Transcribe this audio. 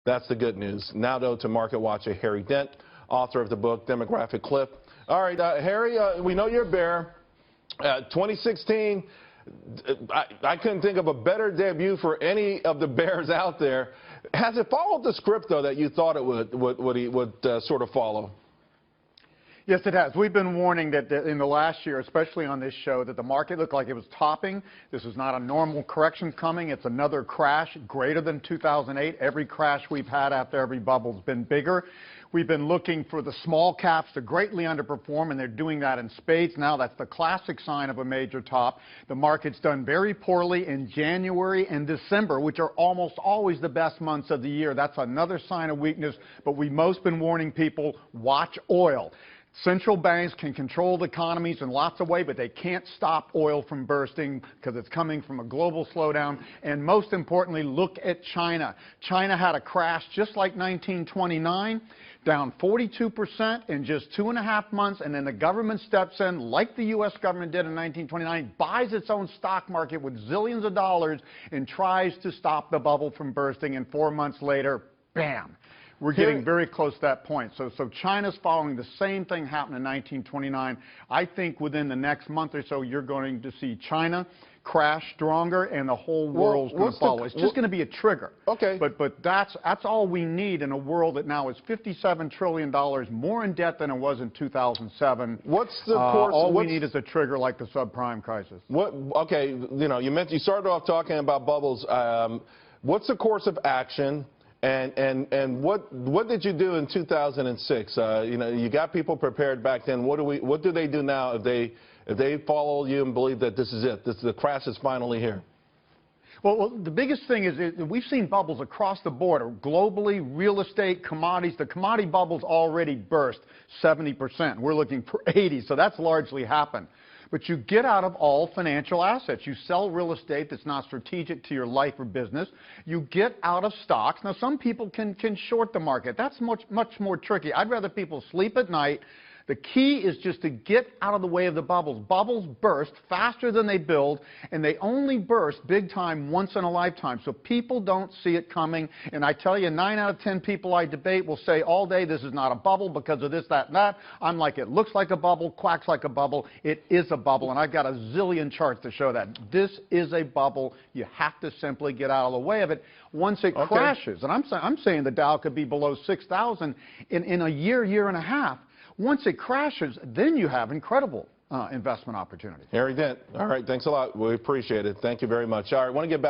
That's the good news. Now, though, to market watcher Harry Dent, author of the book Demographic Cliff. All right, Harry, we know you're a bear. 2016, I couldn't think of a better debut for any of the bears out there. Has it followed the script, though, that you thought it would sort of follow? Yes, it has. We've been warning that in the last year, especially on this show, that the market looked like it was topping. This is not a normal correction coming. It's another crash greater than 2008. Every crash we've had after every bubble has been bigger. We've been looking for the small caps to greatly underperform, and they're doing that in spades now. That's the classic sign of a major top. The market's done very poorly in January and December, which are almost always the best months of the year. That's another sign of weakness, but we've most been warning people, watch oil. Central banks can control the economies in lots of ways, but they can't stop oil from bursting because it's coming from a global slowdown. And most importantly, look at China. China had a crash just like 1929, down 42% in just 2.5 months, and then the government steps in, like the U.S. government did in 1929, buys its own stock market with zillions of dollars and tries to stop the bubble from bursting, and 4 months later, bam. We're getting very close to that point. So China's following the same thing happened in 1929. I think within the next month or so, you're going to see China crash stronger, and the whole world's going to follow. It's just going to be a trigger. Okay. But that's all we need in a world that now is $57 trillion more in debt than it was in 2007. What's the course? All we need is a trigger like the subprime crisis. Okay, you started off talking about bubbles. What's the course of action? And what did you do in 2006? You got people prepared back then. What do they do now if they follow you and believe that this is it? The crash is finally here. Well, the biggest thing is we've seen bubbles across the board, globally, real estate, commodities. The commodity bubble's already burst 70%. We're looking for 80, so that's largely happened. But you get out of all financial assets. You sell real estate that's not strategic to your life or business. You get out of stocks. Now, some people can short the market. That's much more tricky. I'd rather people sleep at night. The key is just to get out of the way of the bubbles. Bubbles burst faster than they build, and they only burst big time once in a lifetime. So people don't see it coming. And I tell you, 9 out of 10 people I debate will say all day, this is not a bubble because of this, that, and that. I'm like, it looks like a bubble, quacks like a bubble. It is a bubble, and I've got a zillion charts to show that. This is a bubble. You have to simply get out of the way of it. Once it crashes, and I'm saying the Dow could be below 6,000 in a year and a half. Once it crashes, then you have incredible investment opportunities. Harry Dent, all right, thanks a lot. We appreciate it. Thank you very much. All right, I want to get back.